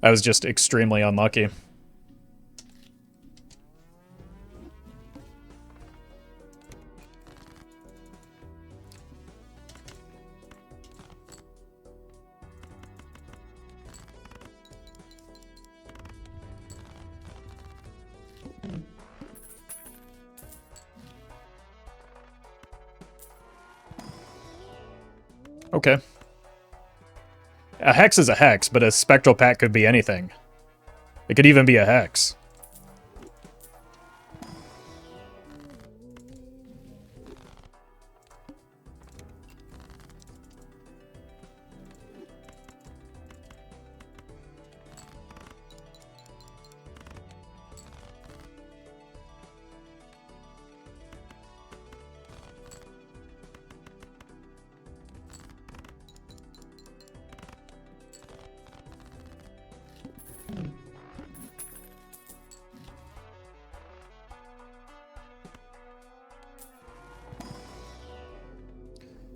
I was just extremely unlucky. Okay. A hex is a hex, but a spectral pack could be anything. It could even be a hex.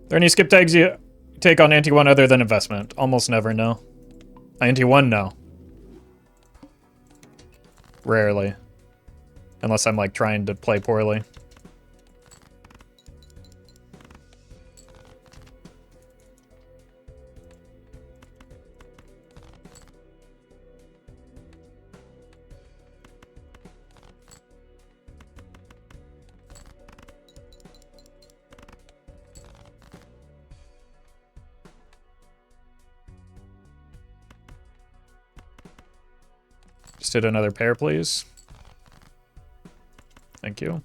Are there any skip tags you take on Ante 1 other than investment? Almost never, no. Ante 1, no. Rarely. Unless I'm, like, trying to play poorly. Just hit another pair, please. Thank you.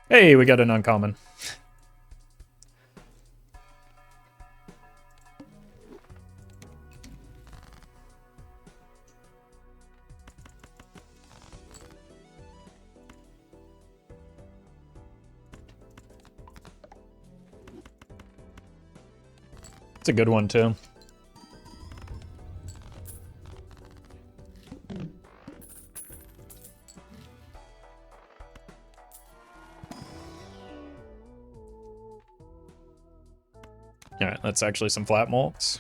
Hey, we got an uncommon. It's a good one, too. Alright, that's actually some flat mults.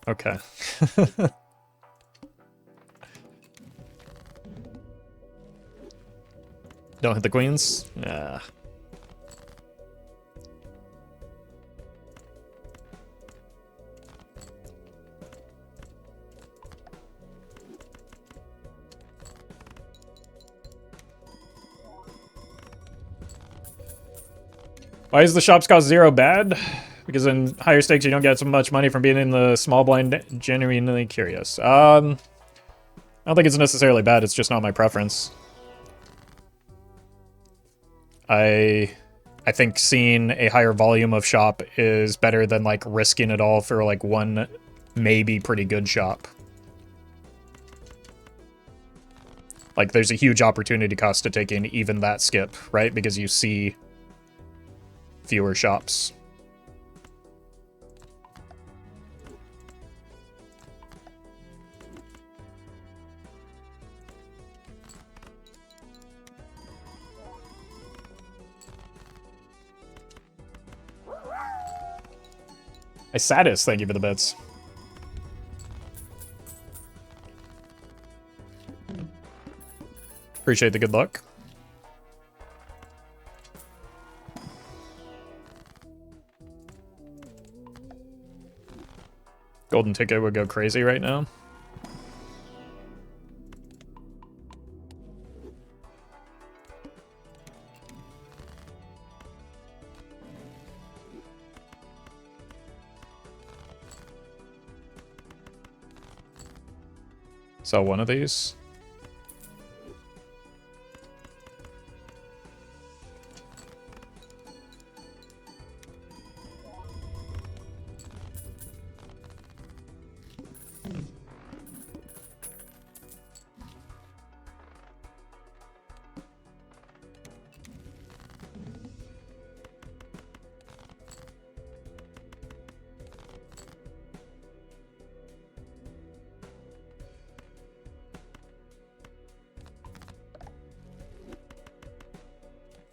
Okay. Don't hit the queens? Yeah. Why is the shops cost 0 bad? Because in higher stakes you don't get so much money from being in the small blind. Genuinely curious. I don't think it's necessarily bad, it's just not my preference. I think seeing a higher volume of shop is better than like risking it all for like one maybe pretty good shop. Like there's a huge opportunity cost to taking even that skip, right? Because you see fewer shops. Satis, thank you for the bits. Appreciate the good luck. Golden ticket would go crazy right now. Sell one of these.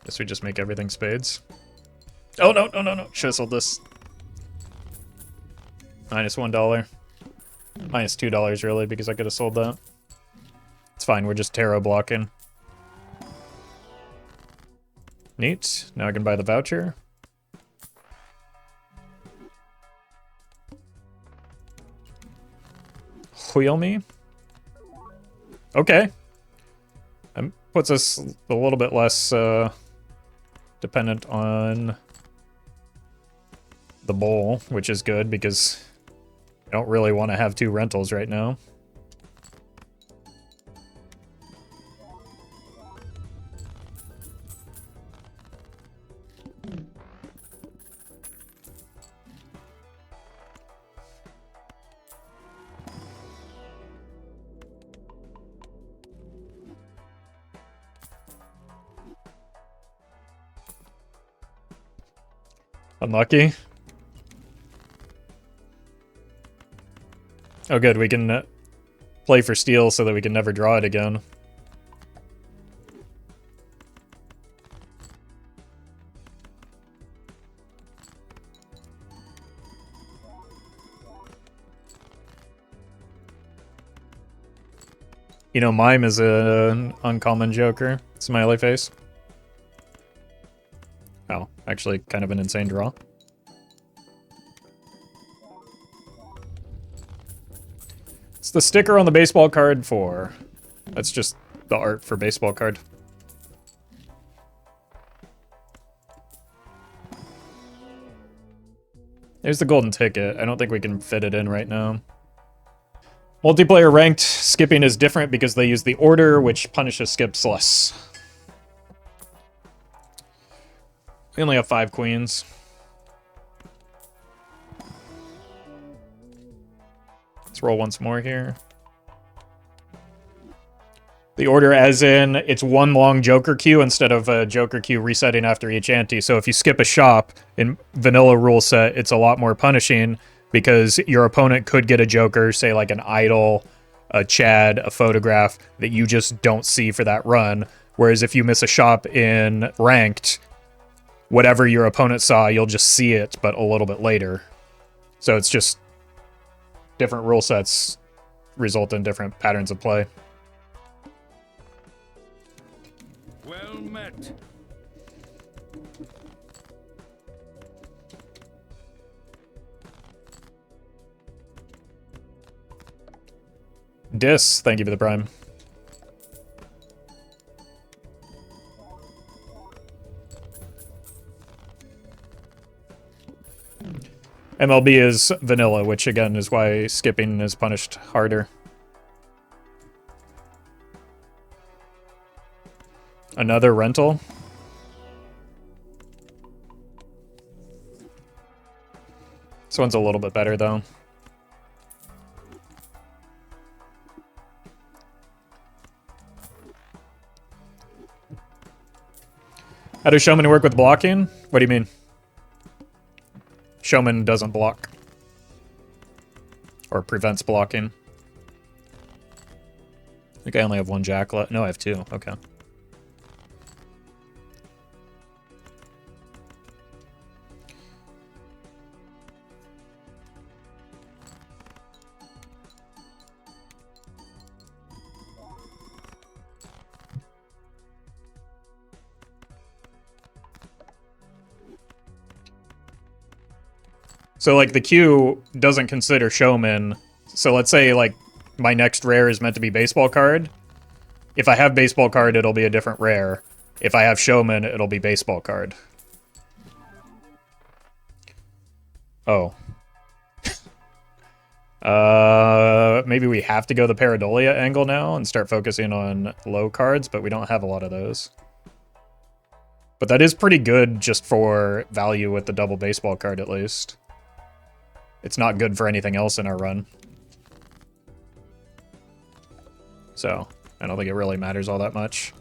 Guess we just make everything spades. Oh, no, no, no, no. Should have sold this. Minus $1. Minus $2, really, because I could have sold that. It's fine, we're just tarot blocking. Neat. Now I can buy the voucher. Wheel me. Okay. That puts us a little bit less dependent on the bowl, which is good because I don't really want to have two rentals right now. Unlucky. Oh good, we can play for steal so that we can never draw it again. You know, Mime is an uncommon joker. Smiley face. Oh, actually kind of an insane draw. It's the sticker on the baseball card for... That's just the art for baseball card. There's the golden ticket. I don't think we can fit it in right now. Multiplayer ranked skipping is different because they use the order, which punishes skips less. We only have 5 queens. Let's roll once more here. The order as in, it's one long joker queue instead of a joker queue resetting after each ante. So if you skip a shop in vanilla rule set, it's a lot more punishing because your opponent could get a joker, say like an idol, a Chad, a photograph, that you just don't see for that run. Whereas if you miss a shop in ranked, whatever your opponent saw, you'll just see it, but a little bit later. So it's just different rule sets result in different patterns of play. Well met. Dis, thank you for the prime. MLB is vanilla, which again is why skipping is punished harder. Another rental. This one's a little bit better though. How does Showman work with blocking? What do you mean? Showman doesn't block. Or prevents blocking. I think I only have one jack left. No, I have 2. Okay. So, like, the queue doesn't consider Showman. So let's say, like, my next rare is meant to be Baseball Card. If I have Baseball Card, it'll be a different rare. If I have Showman, it'll be Baseball Card. Oh. maybe we have to go the Pareidolia angle now and start focusing on low cards, but we don't have a lot of those. But that is pretty good just for value with the double baseball card, at least. It's not good for anything else in our run. So, I don't think it really matters all that much.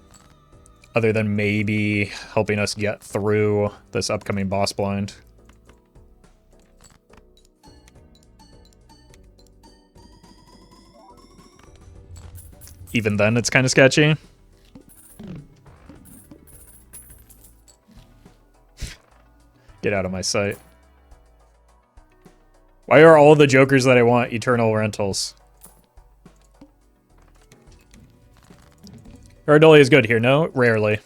Other than maybe helping us get through this upcoming boss blind. Even then, it's kind of sketchy. Get out of my sight. Why are all the jokers that I want eternal rentals? Pareidolia is good here, no? Rarely.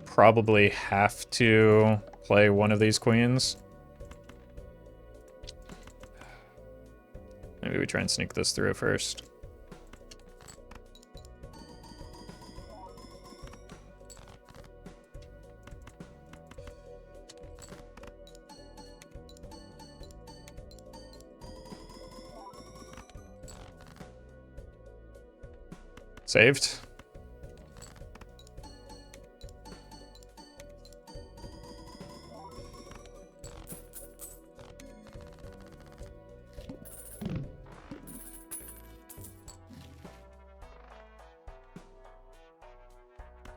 Probably have to play one of these queens. Maybe we try and sneak this through first. Saved.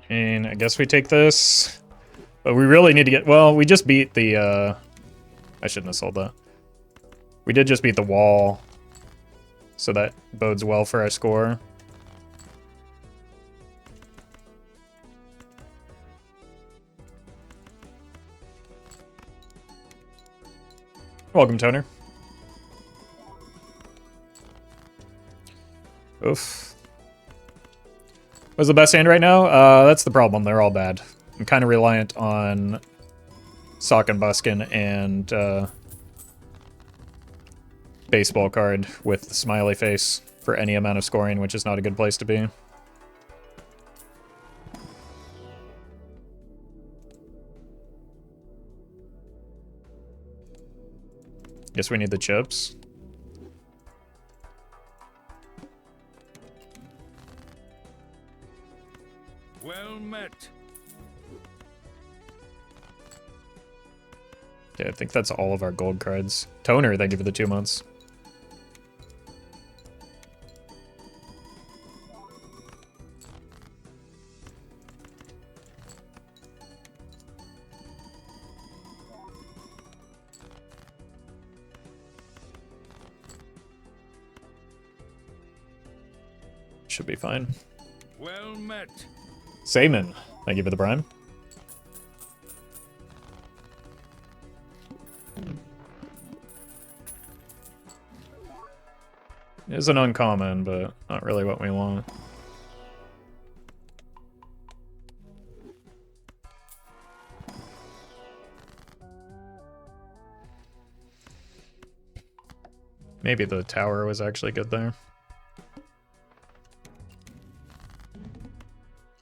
And I guess we take this. But we really need to get... Well, we just beat the... I shouldn't have sold that. We did just beat the wall. So that bodes well for our score. Welcome, Toner. Oof. What's the best hand right now? That's the problem. They're all bad. I'm kind of reliant on Sock and Buskin and baseball card with the smiley face for any amount of scoring, which is not a good place to be. Guess we need the chips. Well met. Okay, I think that's all of our gold cards. Toner, thank you for the 2 months. Should be fine. Well met. Sayman, thank you for the prime. It is an uncommon, but not really what we want. Maybe the tower was actually good there.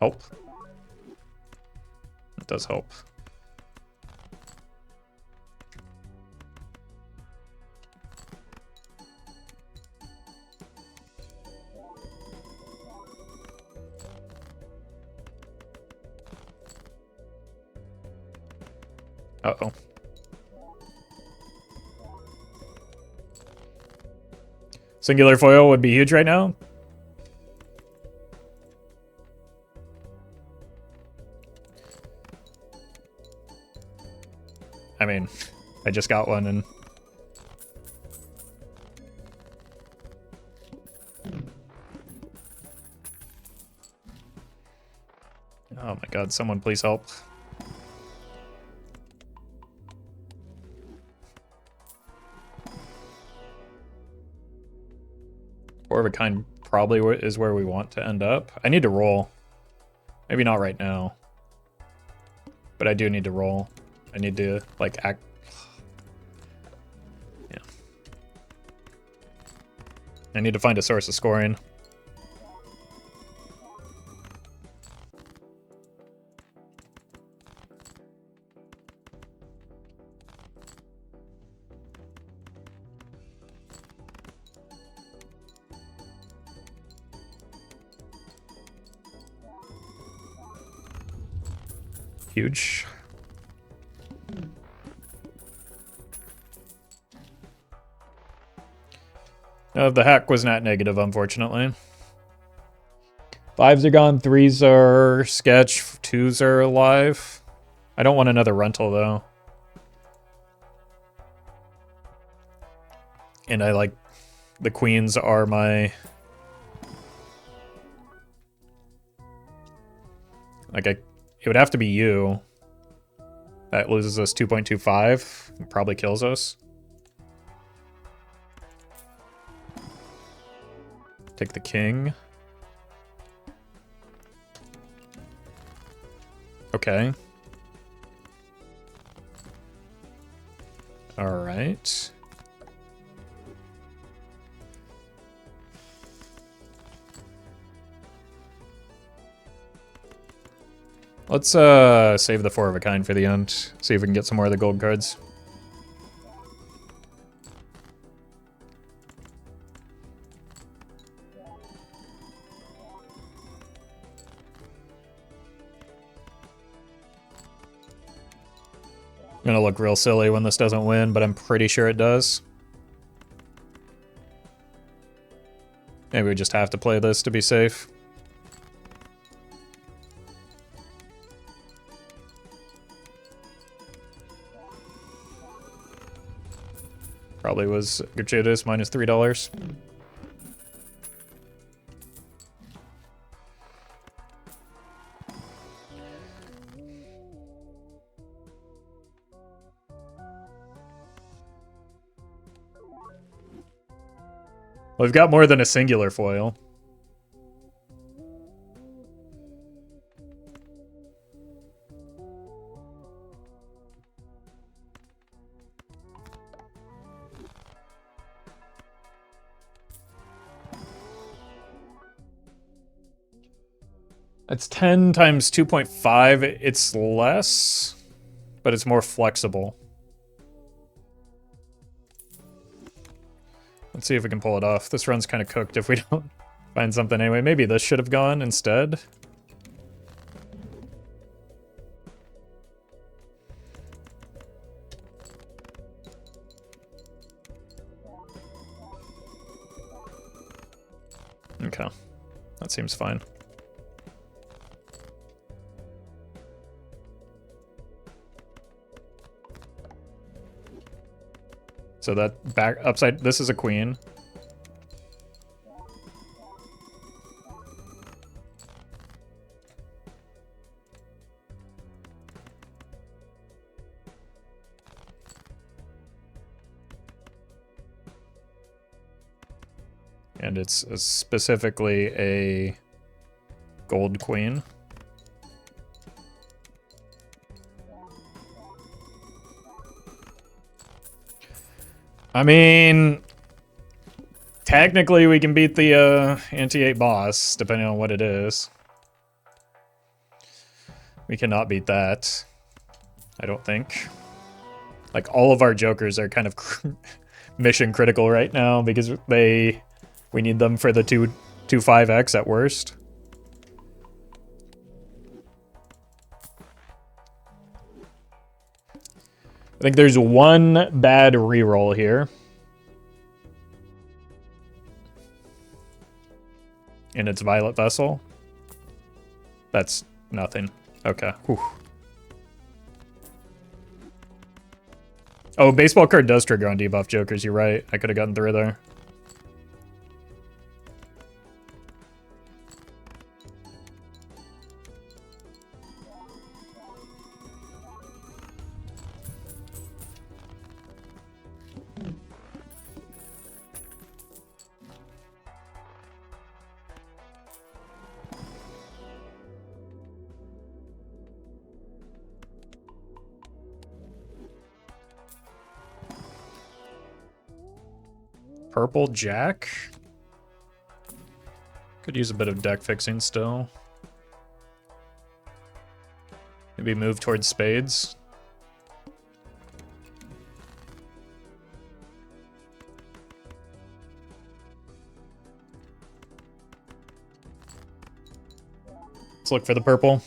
Help. It does help. Uh-oh. Singular foil would be huge right now. I mean, I just got one and... Oh my god, someone please help. Four of a kind probably is where we want to end up. I need to roll. Maybe not right now. But I do need to roll. I need to, like, act... Yeah. I need to find a source of scoring. Huge. The hack was not negative, unfortunately. 5s are gone, 3s are sketch, 2s are alive. I don't want another rental, though. And I like... The queens are my... Like, it would have to be you. That loses us 2.25. Probably kills us. Take the king. Okay. Alright. Let's save the 4 of a kind for the end. See if we can get some more of the gold cards. I'm gonna look real silly when this doesn't win, but I'm pretty sure it does. Maybe we just have to play this to be safe. Probably was gratuitous, minus $3. We've got more than a singular foil. It's 10 times 2.5. It's less, but it's more flexible. Let's see if we can pull it off. This run's kind of cooked if we don't find something anyway. Maybe this should have gone instead. Okay, that seems fine. So that back upside, this is a queen. And it's specifically a gold queen. I mean, technically we can beat the ante-8 boss, depending on what it is. We cannot beat that, I don't think. Like, all of our jokers are kind of mission critical right now because we need them for the 2.5x at worst. I think there's one bad reroll here. And it's Violet Vessel. That's nothing. Okay. Whew. Oh, baseball card does trigger on debuff jokers. You're right. I could have gotten through there. Purple jack. Could use a bit of deck fixing still. Maybe move towards spades. Let's look for the purple.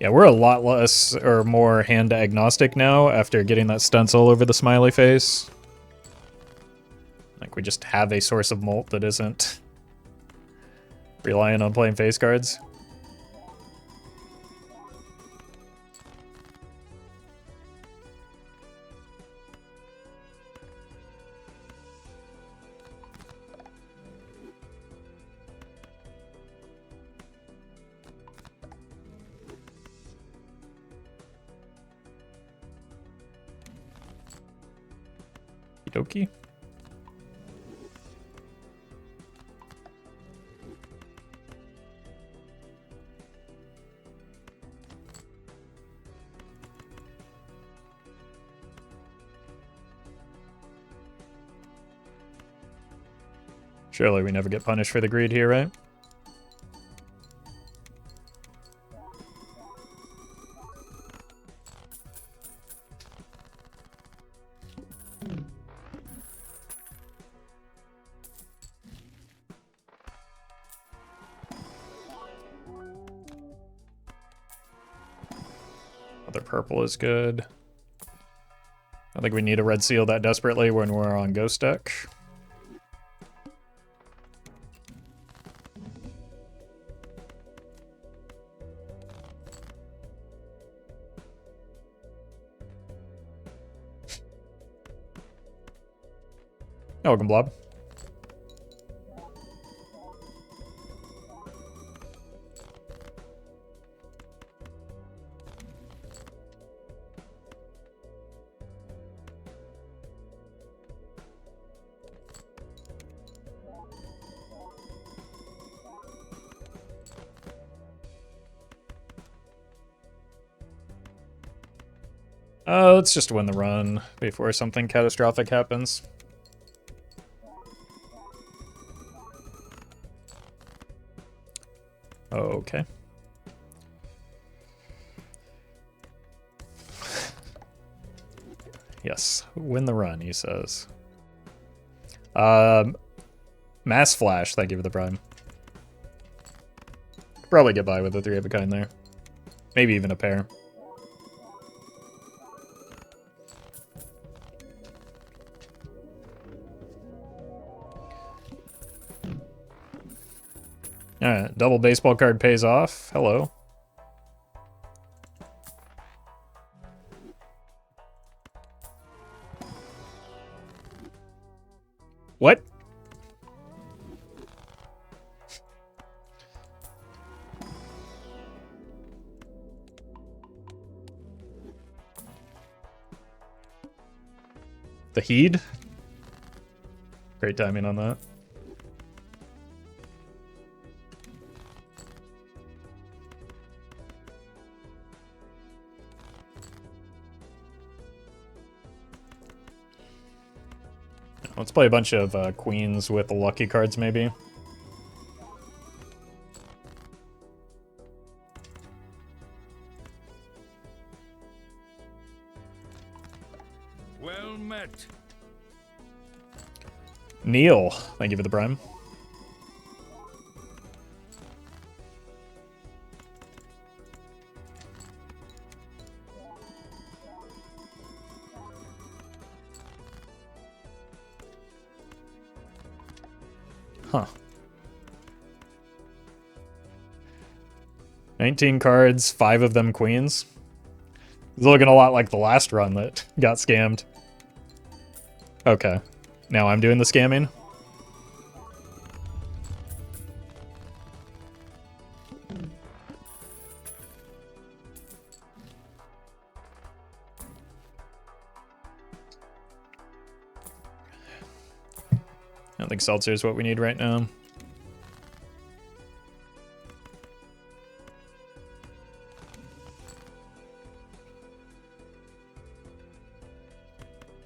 Yeah, we're a lot less or more hand agnostic now after getting that stencil over the smiley face. Like, we just have a source of molt that isn't relying on playing face cards. Okie dokie. Surely we never get punished for the greed here, right? Other purple is good. I think we need a red seal that desperately when we're on ghost deck. Welcome, Blob. Let's just win the run before something catastrophic happens. Okay. Yes, win the run, he says. Mass Flash, thank you for the prime. Probably get by with the 3 of a kind there. Maybe even a pair. Alright, double baseball card pays off. Hello. What? The Heed? Great timing on that. Let's play a bunch of queens with the lucky cards, maybe. Well met. Neil, thank you for the prime. Huh. 19 cards, 5 of them queens. It's looking a lot like the last run that got scammed. Okay. Now I'm doing the scamming. I don't think seltzer is what we need right now.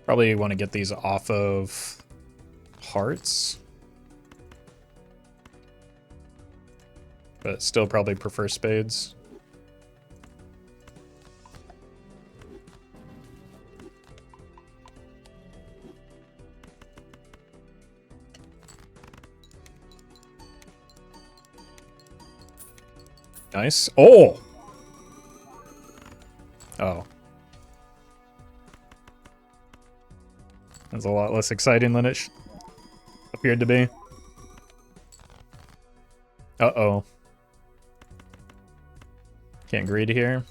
Probably want to get these off of hearts. But still probably prefer spades. Nice. Oh! Oh. That's a lot less exciting than it appeared to be. Uh-oh. Can't greed here.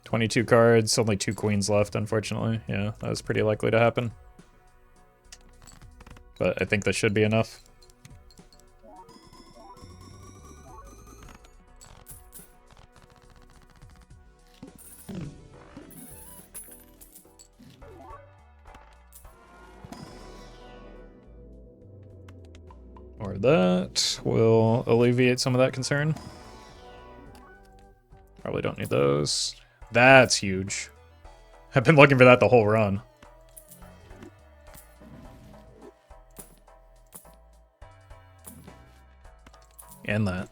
22 cards, only 2 queens left, unfortunately. Yeah, that was pretty likely to happen. But I think this should be enough. Or that will alleviate some of that concern. Probably don't need those. That's huge. I've been looking for that the whole run. And that.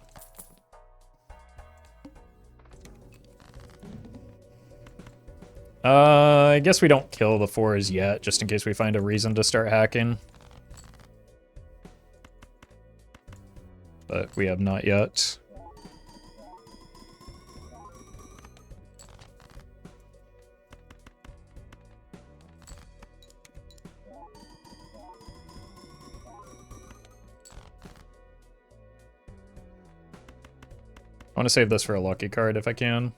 I guess we don't kill the 4s yet, just in case we find a reason to start hacking. But we have not yet. I want to save this for a lucky card if I can.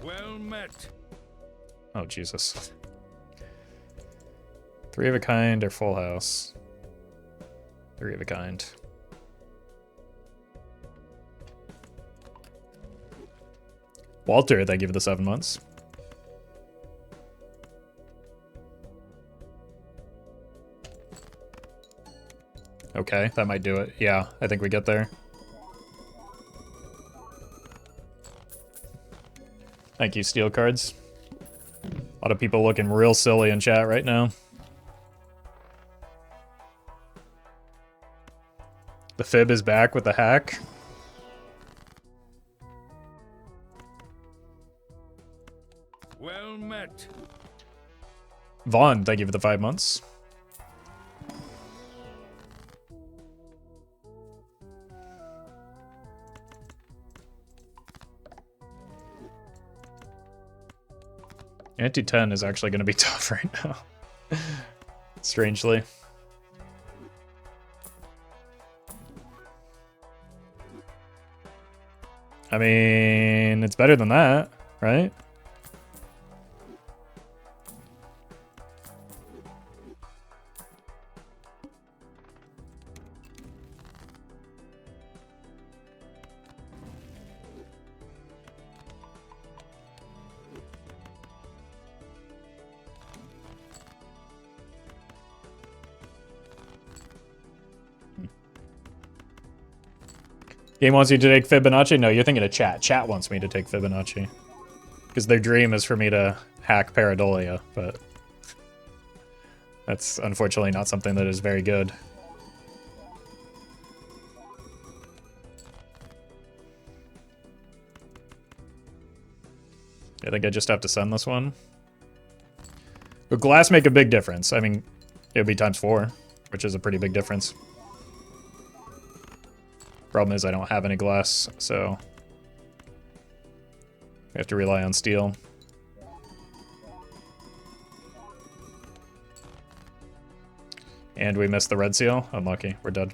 Well met. Oh, Jesus. 3 of a kind or full house? 3 of a kind. Walter, thank you for the 7 months. Okay, that might do it. Yeah, I think we get there. Thank you, Steel Cards. A lot of people looking real silly in chat right now. The Fib is back with the hack. Well met. Vaughn, thank you for the 5 months. Ante 10 is actually going to be tough right now. Strangely. I mean, it's better than that, right? Game wants you to take Fibonacci? No, you're thinking of chat. Chat wants me to take Fibonacci. Because their dream is for me to hack Pareidolia, but that's unfortunately not something that is very good. I think I just have to send this one. Would glass make a big difference? I mean, it would be ×4, which is a pretty big difference. Problem is I don't have any glass, so we have to rely on steel. And we missed the red seal. Unlucky. We're dead.